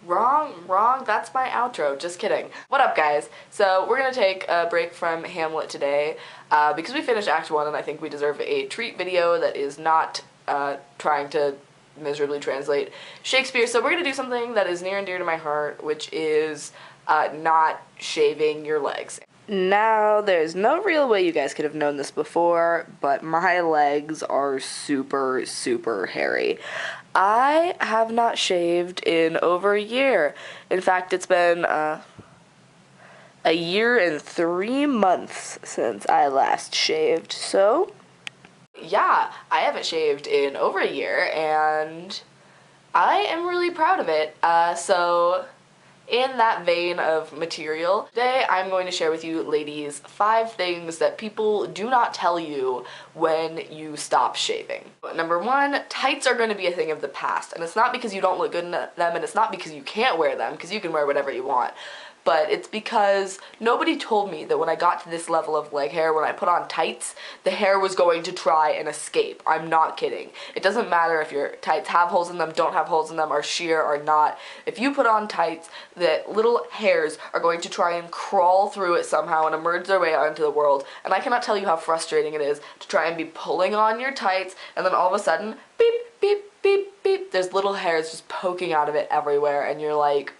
Wrong, that's my outro, just kidding. What up, guys? So we're gonna take a break from Hamlet today, because we finished Act 1 and I think we deserve a treat video that is not trying to miserably translate Shakespeare, so we're gonna do something that is near and dear to my heart, which is not shaving your legs. Now, there's no real way you guys could have known this before, but my legs are super hairy. I have not shaved in over a year. In fact, it's been a year and 3 months since I last shaved, so yeah, I haven't shaved in over a year, and I am really proud of it. So in that vein of material, today I'm going to share with you, ladies, 5 things that people do not tell you when you stop shaving. Number 1, tights are going to be a thing of the past, and it's not because you don't look good in them, and it's not because you can't wear them, because you can wear whatever you want. But it's because nobody told me that when I got to this level of leg hair, when I put on tights, the hair was going to try and escape. I'm not kidding. It doesn't matter if your tights have holes in them, don't have holes in them, are sheer or not. If you put on tights, the little hairs are going to try and crawl through it somehow and emerge their way out into the world. And I cannot tell you how frustrating it is to try and be pulling on your tights and then all of a sudden, beep, beep, beep, beep, there's little hairs just poking out of it everywhere, and you're like,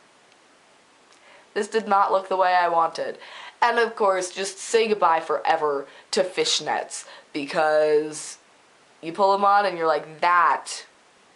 this did not look the way I wanted. And of course, just say goodbye forever to fishnets, because you pull them on and you're like, that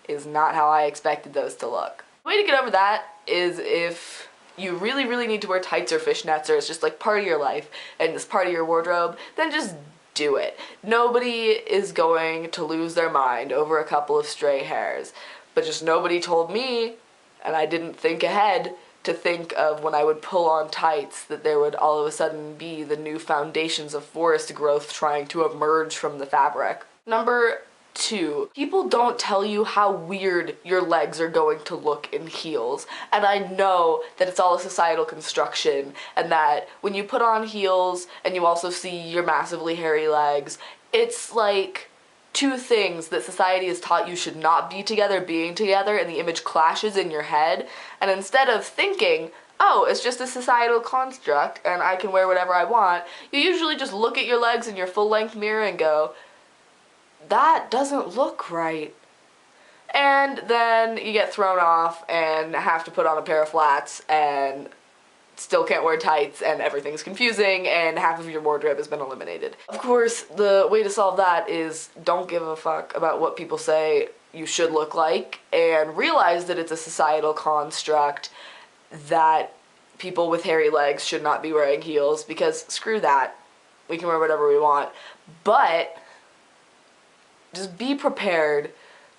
is not how I expected those to look. The way to get over that is if you really need to wear tights or fishnets, or it's just like part of your life and it's part of your wardrobe, then just do it. Nobody is going to lose their mind over a couple of stray hairs. But just nobody told me, and I didn't think ahead, to think of when I would pull on tights that there would all of a sudden be the new foundations of forest growth trying to emerge from the fabric. Number 2, people don't tell you how weird your legs are going to look in heels. And I know that it's all a societal construction, and that when you put on heels and you also see your massively hairy legs, it's like 2 things that society has taught you should not be together being together, and the image clashes in your head. And instead of thinking, oh, it's just a societal construct and I can wear whatever I want, you usually just look at your legs in your full-length mirror and go, that doesn't look right. And then you get thrown off and have to put on a pair of flats and still can't wear tights, and everything's confusing, and half of your wardrobe has been eliminated. Of course, the way to solve that is don't give a fuck about what people say you should look like, and realize that it's a societal construct that people with hairy legs should not be wearing heels, because screw that. We can wear whatever we want. But just be prepared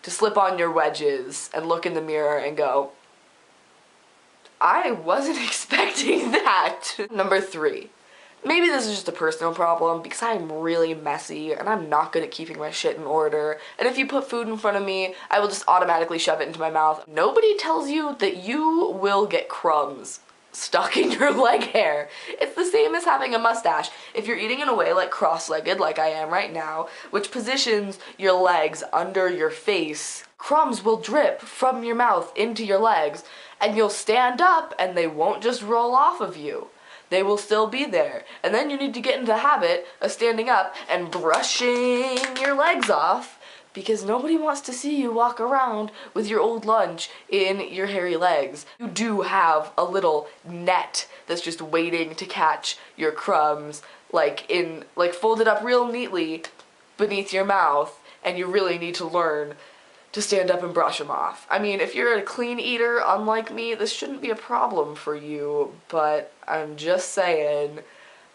to slip on your wedges and look in the mirror and go, I wasn't expecting that. Number 3. Maybe this is just a personal problem, because I'm really messy and I'm not good at keeping my shit in order, and if you put food in front of me, I will just automatically shove it into my mouth. Nobody tells you that you will get crumbs stuck in your leg hair. It's the same as having a mustache. If you're eating in a way like cross-legged, like I am right now, which positions your legs under your face, crumbs will drip from your mouth into your legs, and you'll stand up and they won't just roll off of you. They will still be there. And then you need to get into the habit of standing up and brushing your legs off, because nobody wants to see you walk around with your old lunch in your hairy legs. You do have a little net that's just waiting to catch your crumbs, like folded up real neatly beneath your mouth, and you really need to learn to stand up and brush them off. I mean, if you're a clean eater, unlike me, this shouldn't be a problem for you, but I'm just saying,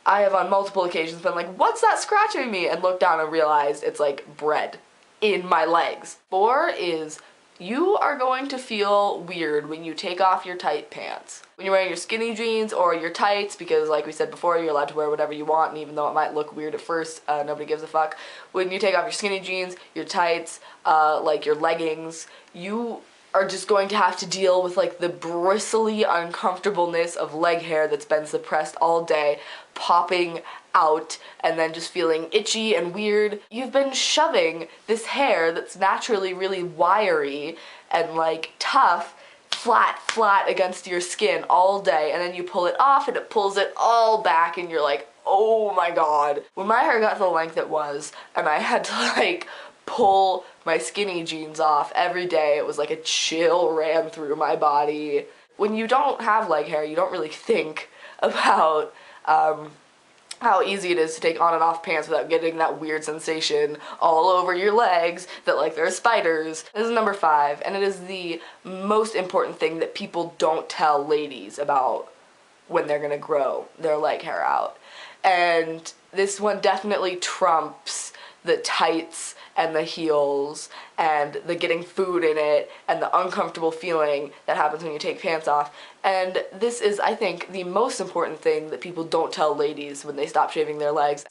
I have on multiple occasions been like, what's that scratching me? And looked down and realized it's like bread in my legs. 4 is, you are going to feel weird when you take off your tight pants. When you're wearing your skinny jeans or your tights, because like we said before, you're allowed to wear whatever you want, and even though it might look weird at first, nobody gives a fuck. When you take off your skinny jeans, your tights, like your leggings, you are just going to have to deal with like the bristly uncomfortableness of leg hair that's been suppressed all day, popping out and then just feeling itchy and weird. You've been shoving this hair that's naturally really wiry and like tough flat against your skin all day, and then you pull it off and it pulls it all back and you're like, oh my god. When my hair got to the length it was, and I had to like pull my skinny jeans off every day, it was like a chill ran through my body. When you don't have leg hair, you don't really think about how easy it is to take on and off pants without getting that weird sensation all over your legs that like they're spiders. This is number 5, and it is the most important thing that people don't tell ladies about when they're gonna grow their leg hair out. And this one definitely trumps the tights and the heels and the getting food in it and the uncomfortable feeling that happens when you take pants off. And this is, I think, the most important thing that people don't tell ladies when they stop shaving their legs.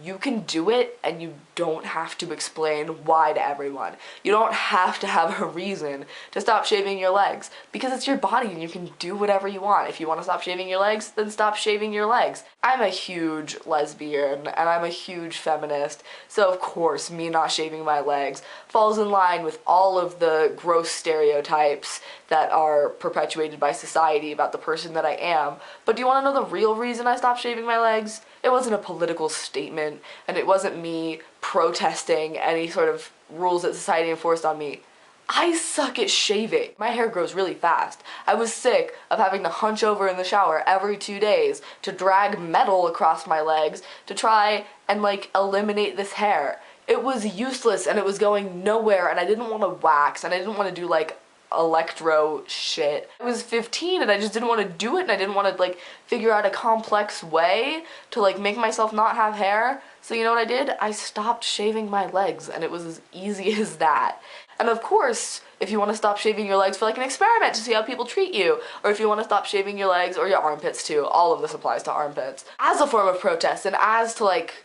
You can do it and you don't have to explain why to everyone. You don't have to have a reason to stop shaving your legs because it's your body and you can do whatever you want. If you want to stop shaving your legs, then stop shaving your legs. I'm a huge lesbian and I'm a huge feminist, so of course me not shaving my legs falls in line with all of the gross stereotypes that are perpetuated by society about the person that I am. But do you want to know the real reason I stopped shaving my legs? It wasn't a political statement, and it wasn't me protesting any sort of rules that society enforced on me. I suck at shaving. My hair grows really fast. I was sick of having to hunch over in the shower every 2 days to drag metal across my legs to try and like eliminate this hair. It was useless and it was going nowhere, and I didn't want to wax and I didn't want to do like electro shit. I was 15 and I just didn't want to do it, and I didn't want to like figure out a complex way to like make myself not have hair. So you know what I did? I stopped shaving my legs, and it was as easy as that. And of course, if you want to stop shaving your legs for like an experiment to see how people treat you, or if you want to stop shaving your legs or your armpits too, all of this applies to armpits, as a form of protest and as to like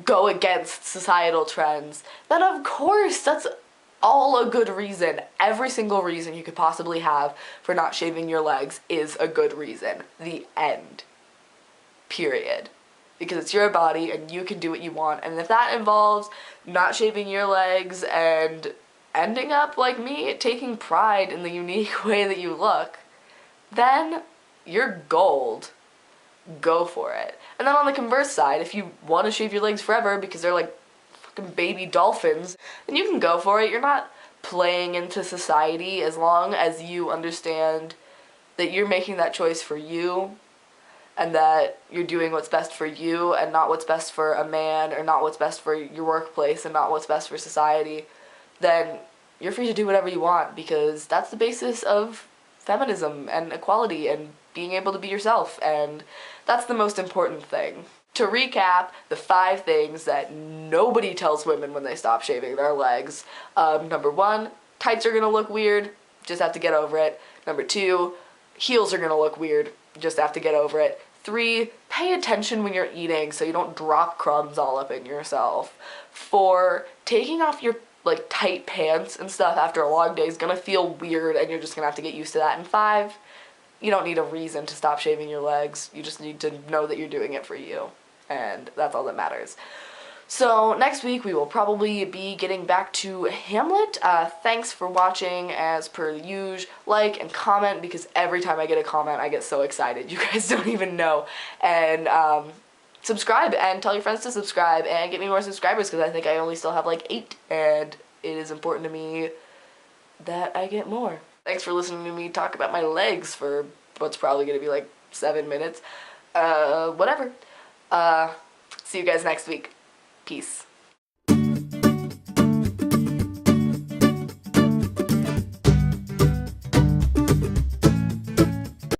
go against societal trends, then of course that's all a good reason. Every single reason you could possibly have for not shaving your legs is a good reason. The end. Period. Because it's your body and you can do what you want, and if that involves not shaving your legs and ending up like me, taking pride in the unique way that you look, then you're gold. Go for it. And then on the converse side, if you want to shave your legs forever because they're like fucking baby dolphins, then you can go for it. You're not playing into society as long as you understand that you're making that choice for you and that you're doing what's best for you and not what's best for a man or not what's best for your workplace and not what's best for society. Then you're free to do whatever you want, because that's the basis of feminism and equality and being able to be yourself, and that's the most important thing. To recap, the 5 things that nobody tells women when they stop shaving their legs. Number 1, tights are gonna look weird, just have to get over it. Number 2, heels are gonna look weird, just have to get over it. 3, pay attention when you're eating so you don't drop crumbs all up in yourself. 4, taking off your like tight pants and stuff after a long day is gonna feel weird and you're just gonna have to get used to that. And 5, you don't need a reason to stop shaving your legs. You just need to know that you're doing it for you. And that's all that matters. So next week we will probably be getting back to Hamlet. Thanks for watching as per usual. Like and comment, because every time I get a comment I get so excited. You guys don't even know. And subscribe and tell your friends to subscribe and get me more subscribers, because I think I only still have like 8, and it is important to me that I get more. Thanks for listening to me talk about my legs for what's probably going to be like 7 minutes. Whatever. See you guys next week. Peace.